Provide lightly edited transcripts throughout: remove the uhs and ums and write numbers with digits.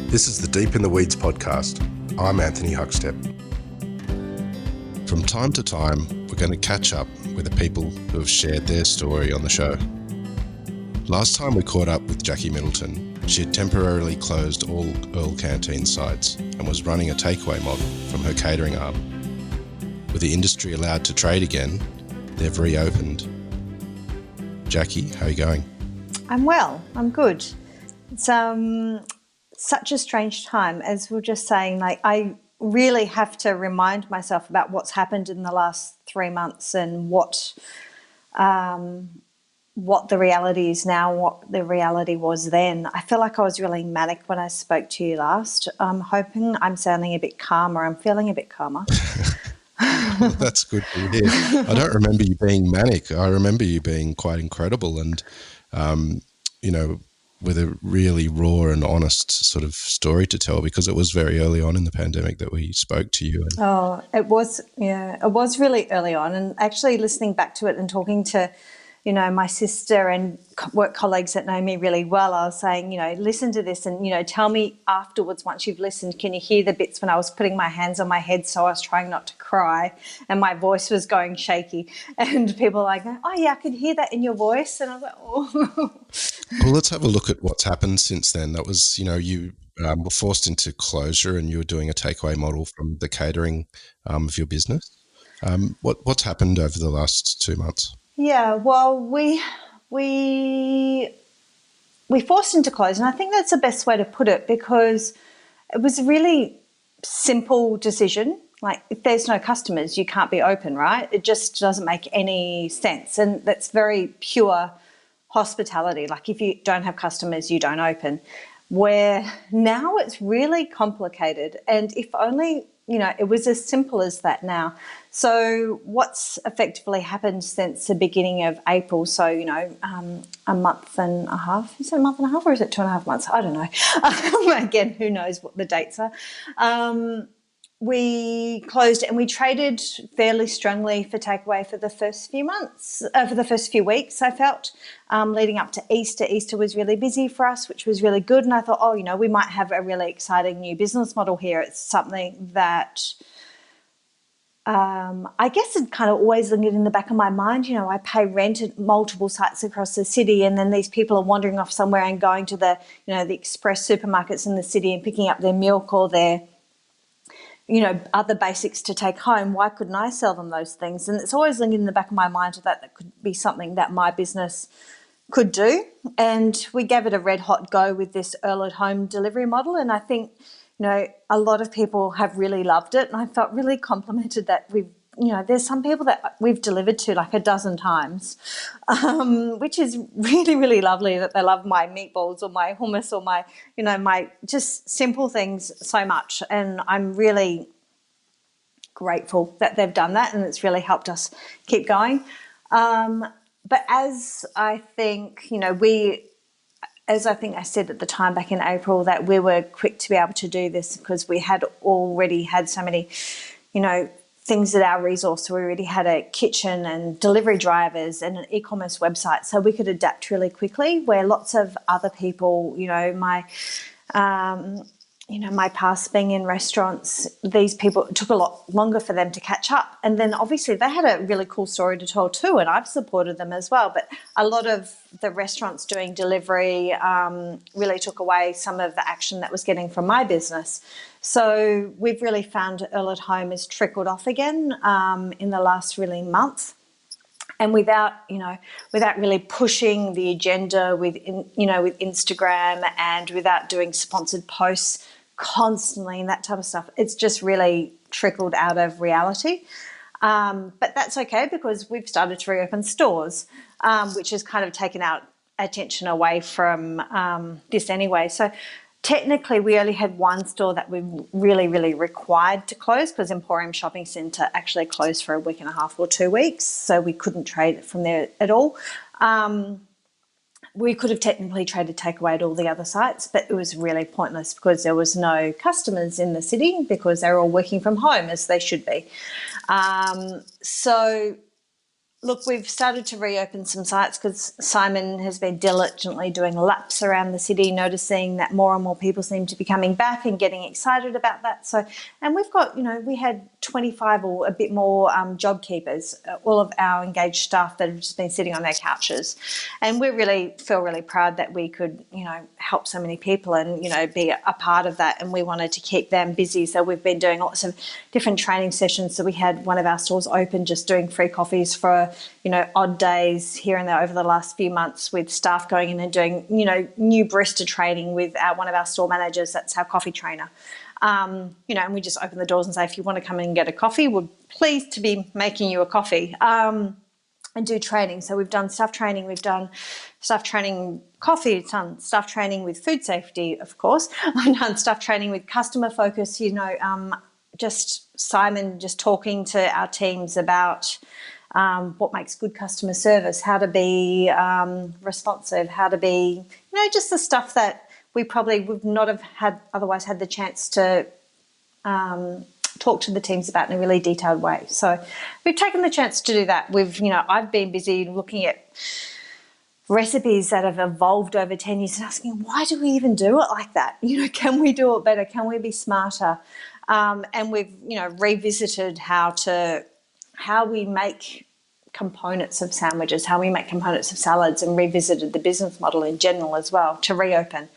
This is the Deep in the Weeds podcast. I'm Anthony Huckstep. From time to time, we're going to catch up with the people who have shared their story on the show. Last time we caught up with Jackie Middleton, she had temporarily closed all Earl Canteen sites and was running a takeaway model from her catering arm. With the industry allowed to trade again, they've reopened. Jackie, how are you going? I'm well. I'm good. It's such a strange time, as we were just saying. I really have to remind myself about what's happened in the last 3 months and what the reality is now, what the reality was then. I feel like I was really manic when I spoke to you last. I'm hoping I'm sounding a bit calmer. I'm feeling a bit calmer. Well, that's good to hear. I don't remember you being manic. I remember you being quite incredible and, with a really raw and honest sort of story to tell, because it was very early on in the pandemic that we spoke to you. It was really early on. And actually listening back to it and talking to, my sister and work colleagues that know me really well, I was saying, listen to this and, tell me afterwards, once you've listened, can you hear the bits when I was putting my hands on my head so I was trying not to cry and my voice was going shaky? And people were like, oh, yeah, I could hear that in your voice. And I was like, oh. Well, let's have a look at what's happened since then. That was, you were forced into closure and you were doing a takeaway model from the catering of your business. What's happened over the last 2 months? Yeah, well, we forced into close, and I think that's the best way to put it, because it was a really simple decision. Like, if there's no customers, you can't be open, right? It just doesn't make any sense, and that's very pure hospitality. Like, if you don't have customers, you don't open. Where now it's really complicated, and if only it was as simple as that now. So what's effectively happened since the beginning of April, so, a month and a half, is it a month and a half or is it 2.5 months? I don't know. Again, who knows what the dates are. We closed and we traded fairly strongly for takeaway for the first few weeks, I felt, leading up to Easter. Easter was really busy for us, which was really good. And I thought, we might have a really exciting new business model here. It's something that I guess it kind of always lingered in the back of my mind. I pay rent at multiple sites across the city, and then these people are wandering off somewhere and going to the express supermarkets in the city and picking up their milk or their other basics to take home. Why couldn't I sell them those things? And it's always lingered in the back of my mind that could be something that my business could do. And we gave it a red hot go with this Earl at home delivery model. And I think, a lot of people have really loved it. And I felt really complimented that there's some people that we've delivered to like a dozen times, which is really, really lovely, that they love my meatballs or my hummus or my, my just simple things so much. And I'm really grateful that they've done that, and it's really helped us keep going. But as I think, I said at the time back in April, that we were quick to be able to do this because we had already had so many, things at our resource. We already had a kitchen and delivery drivers and an e-commerce website, so we could adapt really quickly, where lots of other people, my past being in restaurants, these people, it took a lot longer for them to catch up. And then obviously they had a really cool story to tell too, and I've supported them as well. But a lot of the restaurants doing delivery really took away some of the action that was getting from my business. So we've really found Earl at Home has trickled off again in the last really month. And without really pushing the agenda with Instagram, and without doing sponsored posts constantly and that type of stuff, it's just really trickled out of reality. But that's okay, because we've started to reopen stores, which has kind of taken our attention away from this anyway. So technically, we only had one store that we really, really required to close, because Emporium Shopping Centre actually closed for a week and a half or 2 weeks, so we couldn't trade from there at all. We could have technically traded takeaway at all the other sites, but it was really pointless because there was no customers in the city, because they're all working from home, as they should be. So Look, we've started to reopen some sites because Simon has been diligently doing laps around the city, noticing that more and more people seem to be coming back and getting excited about that. So, and we've got, we had 25 or a bit more job keepers, all of our engaged staff that have just been sitting on their couches. And we really feel really proud that we could, help so many people and, be a part of that. And we wanted to keep them busy. So we've been doing lots of different training sessions. So we had one of our stores open just doing free coffees for odd days here and there over the last few months, with staff going in and doing, new barista training with one of our store managers. That's our coffee trainer. And we just open the doors and say, if you want to come in and get a coffee, we're pleased to be making you a coffee, and do training. So we've done staff training, we've done staff training coffee, we've done staff training with food safety, of course. I've done staff training with customer focus, just Simon just talking to our teams about what makes good customer service, how to be responsive, how to be, just the stuff that we probably would not have otherwise had the chance to talk to the teams about in a really detailed way. So we've taken the chance to do that. I've been busy looking at recipes that have evolved over 10 years and asking, why do we even do it like that? Can we do it better? Can we be smarter? And we've, revisited how we make components of sandwiches, how we make components of salads, and revisited the business model in general as well to reopen.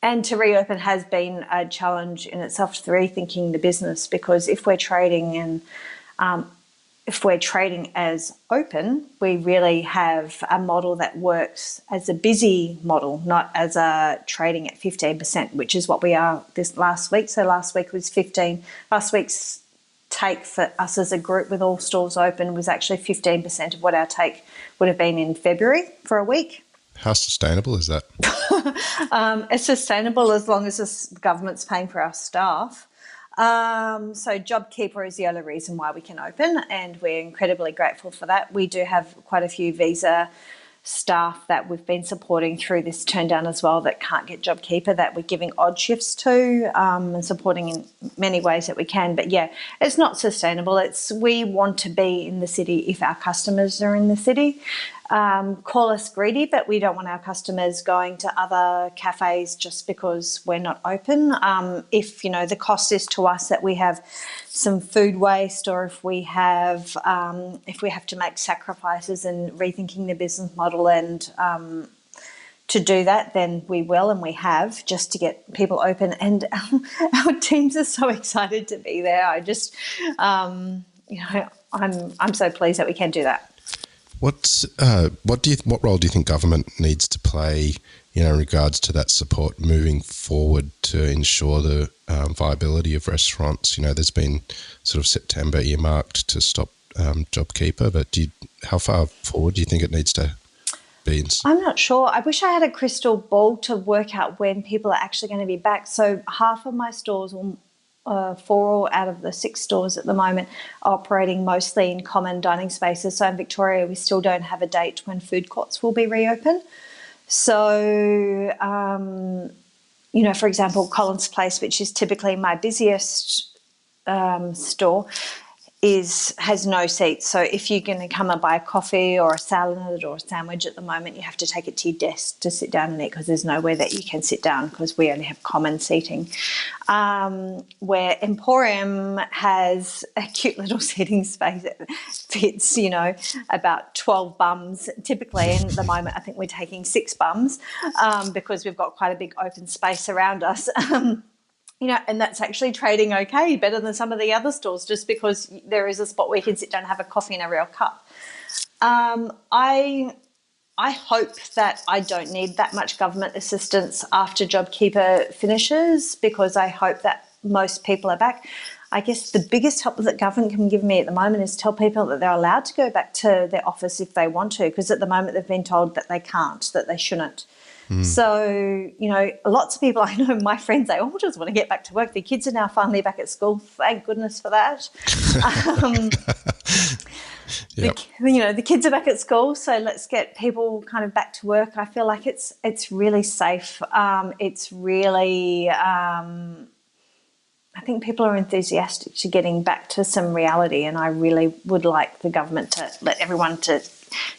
And to reopen has been a challenge in itself, to rethinking the business, because if we're trading as open, we really have a model that works as a busy model, not as a trading at 15%, which is what we are this last week. So last week was 15. Last week's take for us as a group with all stores open was actually 15% of what our take would have been in February for a week. How sustainable is that? It's sustainable as long as the government's paying for our staff. So JobKeeper is the only reason why we can open, and we're incredibly grateful for that. We do have quite a few visa staff that we've been supporting through this turn down as well that can't get JobKeeper, that we're giving odd shifts to, and supporting in many ways that we can. But yeah, it's not sustainable. We want to be in the city if our customers are in the city. Call us greedy, but we don't want our customers going to other cafes just because we're not open. If the cost is to us that we have some food waste, or if we have to make sacrifices and rethinking the business model, and to do that, then we will, and we have, just to get people open. And our teams are so excited to be there. I just, I'm so pleased that we can do that. What role do you think government needs to play, in regards to that support moving forward to ensure the viability of restaurants? There's been sort of September earmarked to stop JobKeeper, but how far forward do you think it needs to be? I'm not sure. I wish I had a crystal ball to work out when people are actually going to be back. So half of my stores, 4 out of the 6 stores at the moment, are operating mostly in common dining spaces. So in Victoria, we still don't have a date when food courts will be reopened. So, for example, Collins Place, which is typically my busiest store, has no seats. So if you're going to come and buy a coffee or a salad or a sandwich at the moment, you have to take it to your desk to sit down and eat, because there's nowhere that you can sit down because we only have common seating. Where Emporium has a cute little seating space that fits, about 12 bums typically. And at the moment, I think we're taking 6 bums because we've got quite a big open space around us. And that's actually trading okay, better than some of the other stores, just because there is a spot where you can sit down and have a coffee in a real cup. I hope that I don't need that much government assistance after JobKeeper finishes, because I hope that most people are back. I guess the biggest help that government can give me at the moment is tell people that they're allowed to go back to their office if they want to, because at the moment they've been told that they can't, that they shouldn't. So, lots of people I know, my friends, they all just want to get back to work. Their kids are now finally back at school. Thank goodness for that. Yep. The kids are back at school, so let's get people kind of back to work. I feel like it's really safe. It's really I think people are enthusiastic to getting back to some reality, and I really would like the government to let everyone to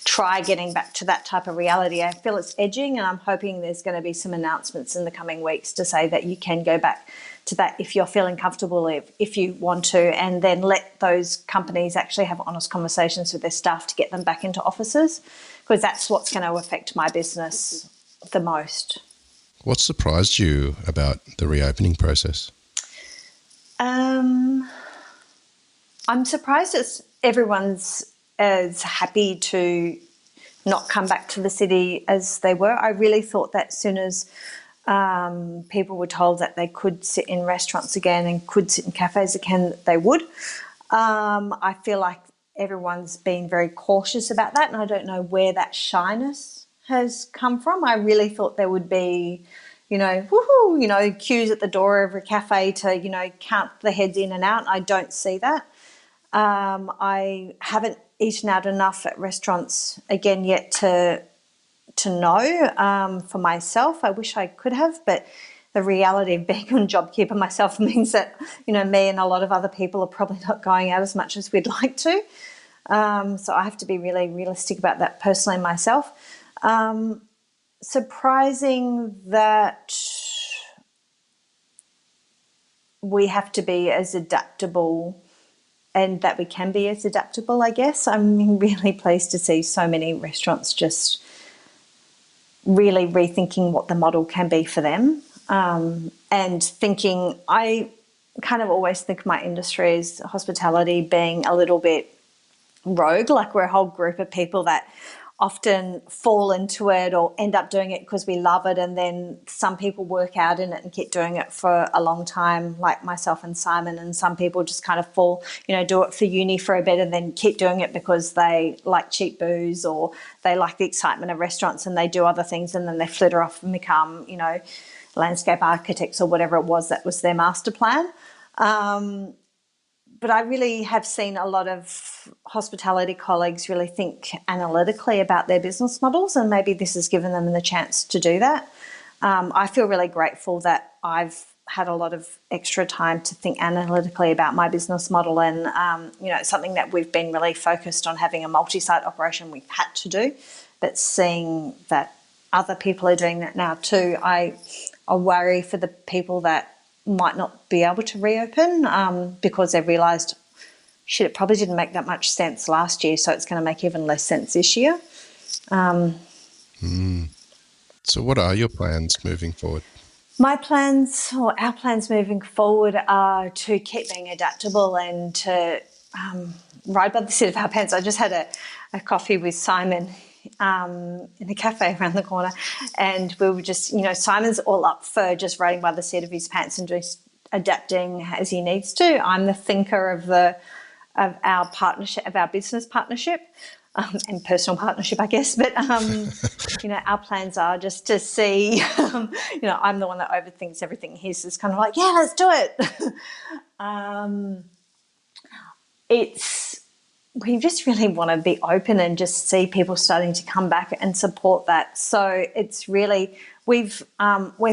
try getting back to that type of reality. I feel it's edging, and I'm hoping there's going to be some announcements in the coming weeks to say that you can go back to that if you're feeling comfortable, if you want to, and then let those companies actually have honest conversations with their staff to get them back into offices, because that's what's going to affect my business the most. What surprised you about the reopening process? I'm surprised everyone's as happy to not come back to the city as they were. I really thought that as soon as people were told that they could sit in restaurants again and could sit in cafes again, they would. I feel like everyone's been very cautious about that, and I don't know where that shyness has come from. I really thought there would be, woohoo, queues at the door of a cafe to, count the heads in and out. I don't see that. I haven't eaten out enough at restaurants again yet to know for myself. I wish I could have, but the reality of being on JobKeeper myself means that, me and a lot of other people are probably not going out as much as we'd like to. So I have to be really realistic about that personally myself. Surprising that we have to be as adaptable, and that we can be as adaptable, I guess. I'm really pleased to see so many restaurants just really rethinking what the model can be for them, and thinking, I kind of always think of my industry as hospitality being a little bit rogue, like we're a whole group of people that often fall into it or end up doing it because we love it, and then some people work out in it and keep doing it for a long time, like myself and Simon, and some people just kind of fall, do it for uni for a bit and then keep doing it because they like cheap booze or they like the excitement of restaurants, and they do other things and then they flitter off and become, landscape architects or whatever it was that was their master plan. But I really have seen a lot of hospitality colleagues really think analytically about their business models, and maybe this has given them the chance to do that. I feel really grateful that I've had a lot of extra time to think analytically about my business model, and it's something that we've been really focused on, having a multi-site operation we've had to do, but seeing that other people are doing that now too, I worry for the people that might not be able to reopen because they've realised, shit, it probably didn't make that much sense last year, so it's going to make even less sense this year. So what are your plans moving forward? My plans, or our plans moving forward, are to keep being adaptable and to ride by the seat of our pants. I just had a coffee with Simon in a cafe around the corner, and we were just, Simon's all up for just riding by the seat of his pants and just adapting as he needs to. I'm the thinker of our partnership, of our business partnership, and personal partnership, I guess. But our plans are just to see. I'm the one that overthinks everything. He's just kind of like, yeah, let's do it. We just really want to be open and just see people starting to come back and support that. So it's really, we're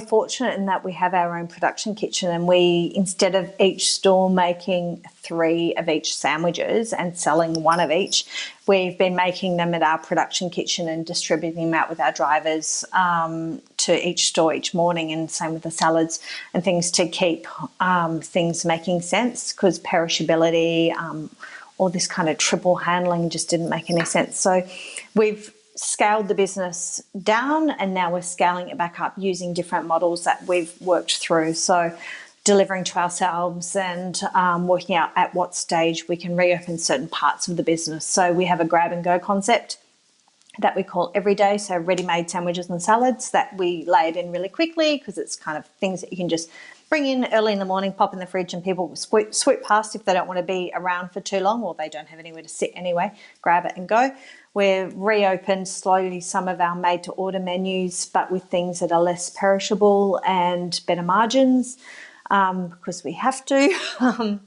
fortunate in that we have our own production kitchen, and we, instead of each store making 3 of each sandwiches and selling 1 of each, we've been making them at our production kitchen and distributing them out with our drivers to each store each morning, and same with the salads and things, to keep things making sense, because perishability, all this kind of triple handling just didn't make any sense. So we've scaled the business down, and now we're scaling it back up using different models that we've worked through. So delivering to ourselves and working out at what stage we can reopen certain parts of the business. So we have a grab and go concept that we call everyday, so ready-made sandwiches and salads that we lay it in really quickly, because it's kind of things that you can just bring in early in the morning, pop in the fridge, and people swoop past if they don't want to be around for too long, or they don't have anywhere to sit anyway, grab it and go. We've reopened slowly some of our made-to-order menus, but with things that are less perishable and better margins, because we have to.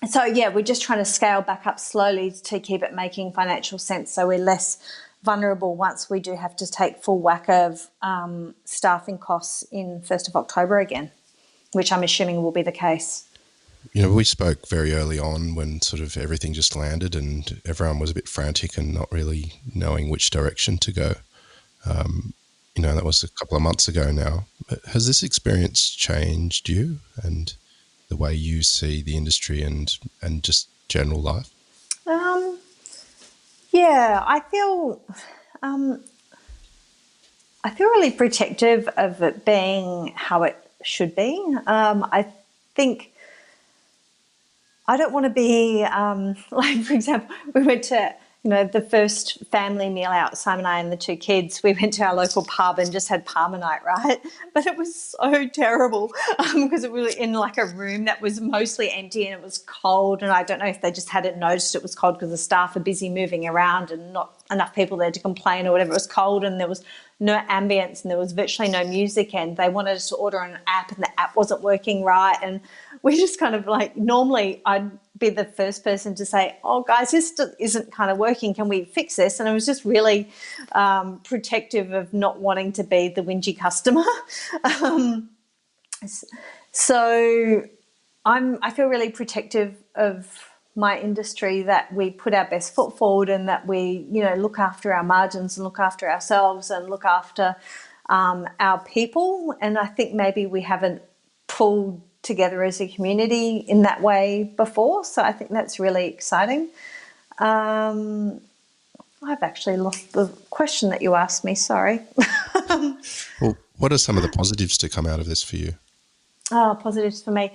So, we're just trying to scale back up slowly to keep it making financial sense, so we're less vulnerable once we do have to take full whack of staffing costs in 1st of October again, which I'm assuming will be the case. We spoke very early on when sort of everything just landed and everyone was a bit frantic and not really knowing which direction to go. That was a couple of months ago now. But has this experience changed you and the way you see the industry and just general life? Yeah, I feel really protective of it being how it should be. I think I don't want to be like, for example, we went to the first family meal out, Simon and I and the 2 kids, we went to our local pub and just had parma night, right? But it was so terrible because it was in like a room that was mostly empty and it was cold, and I don't know if they just hadn't noticed it was cold because the staff are busy moving around and not enough people there to complain or whatever. It was cold and there was no ambience and there was virtually no music, and they wanted us to order on an app and the app wasn't working right, and we just kind of like, normally I'd be the first person to say, oh guys, this isn't kind of working, can we fix this? And I was just really protective of not wanting to be the whingy customer. So I feel really protective of my industry, that we put our best foot forward and that we look after our margins and look after ourselves and look after our people. And I think maybe we haven't pulled together as a community in that way before, so I think that's really exciting. I've actually lost the question that you asked me, sorry. Well, what are some of the positives to come out of this for you? Positives for me.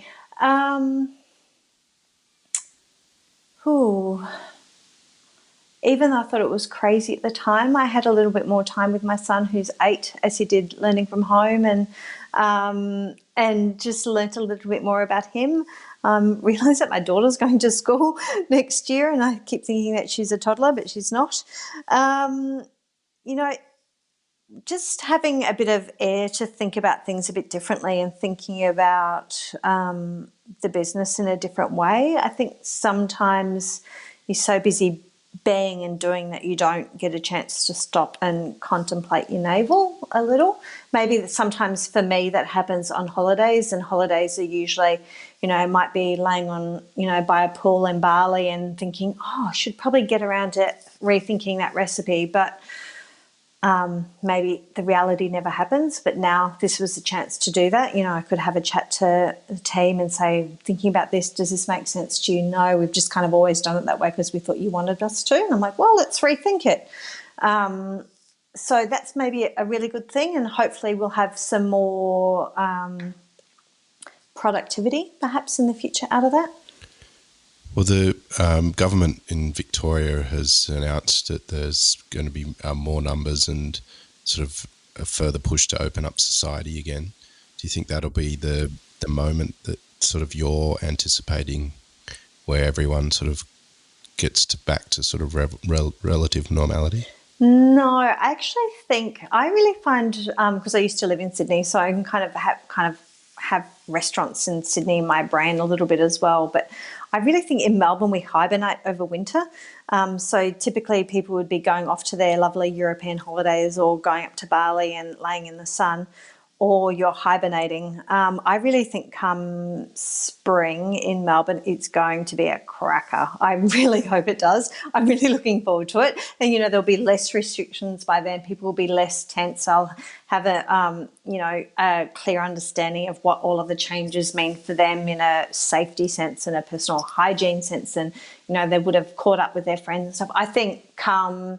Even though I thought it was crazy at the time, I had a little bit more time with my son, who's 8, as he did learning from home, and just learnt a little bit more about him. Realised that my daughter's going to school next year, and I keep thinking that she's a toddler, but she's not. Just having a bit of air to think about things a bit differently and thinking about the business in a different way. I think sometimes you're so busy being and doing that you don't get a chance to stop and contemplate your navel a little. Maybe sometimes for me that happens on holidays, and holidays are usually, might be laying on, by a pool in Bali and thinking, I should probably get around to rethinking that recipe, but maybe the reality never happens. But now this was a chance to do that. I could have a chat to the team and say, thinking about this, does this make sense to you? No, we've just kind of always done it that way because we thought you wanted us to. And I'm like, well, let's rethink it. So that's maybe a really good thing, and hopefully we'll have some more productivity perhaps in the future out of that. Well, the government in Victoria has announced that there's going to be more numbers and sort of a further push to open up society again. Do you think that'll be the moment that sort of you're anticipating, where everyone sort of gets back to sort of relative normality? No, I actually think I really find, because I used to live in Sydney, so I can kind of have restaurants in Sydney in my brain a little bit as well. But I really think in Melbourne we hibernate over winter. So typically people would be going off to their lovely European holidays or going up to Bali and laying in the sun, or you're hibernating. I really think come spring in Melbourne, it's going to be a cracker. I really hope it does. I'm really looking forward to it. And, there'll be less restrictions by then. People will be less tense. I'll have a clear understanding of what all of the changes mean for them in a safety sense and a personal hygiene sense. And, they would have caught up with their friends and stuff. I think come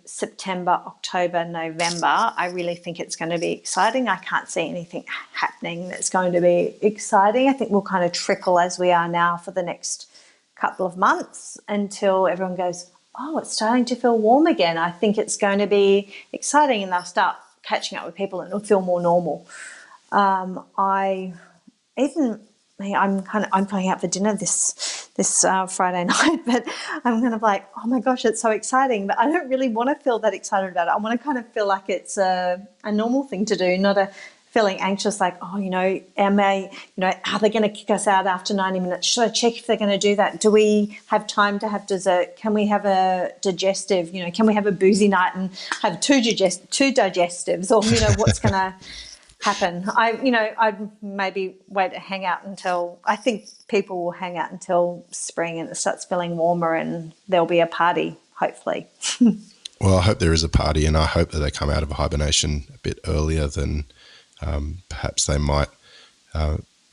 September, October, November, I really think it's going to be exciting. I can't see anything happening that's going to be exciting. I think we'll kind of trickle as we are now for the next couple of months until everyone goes, oh, it's starting to feel warm again. I think it's going to be exciting, and they'll start catching up with people and it'll feel more normal. I'm going out for dinner this Friday night, but I'm kind of like, oh my gosh, it's so exciting. But I don't really want to feel that excited about it. I want to kind of feel like it's a normal thing to do, not a feeling anxious, like, oh, are they going to kick us out after 90 minutes? Should I check if they're going to do that? Do we have time to have dessert? Can we have a digestive? Can we have a boozy night and have two digestives? Or, what's going to happen? I'd maybe wait to hang out until, I think people will hang out until spring and it starts feeling warmer and there'll be a party, hopefully. Well, I hope there is a party, and I hope that they come out of hibernation a bit earlier than perhaps they might.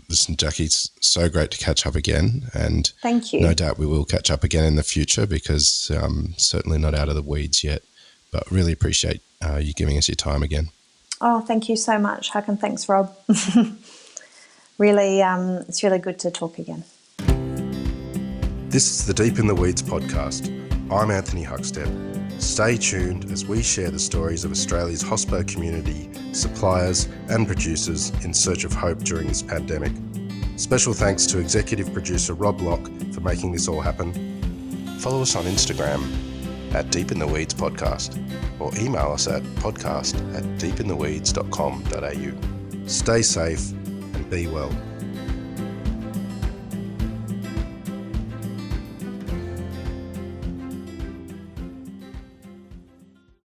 Listen, Jackie, it's so great to catch up again, and thank you. No doubt we will catch up again in the future, because certainly not out of the weeds yet, but really appreciate you giving us your time again. Oh, thank you so much, Huck, and thanks, Rob. Really, it's really good to talk again. This is the Deep in the Weeds podcast. I'm Anthony Huckstep. Stay tuned as we share the stories of Australia's hospo community, suppliers and producers in search of hope during this pandemic. Special thanks to executive producer Rob Locke for making this all happen. Follow us on Instagram at Deep in the Weeds Podcast, or email us at podcast@deepintheweeds.com.au. Stay safe and be well.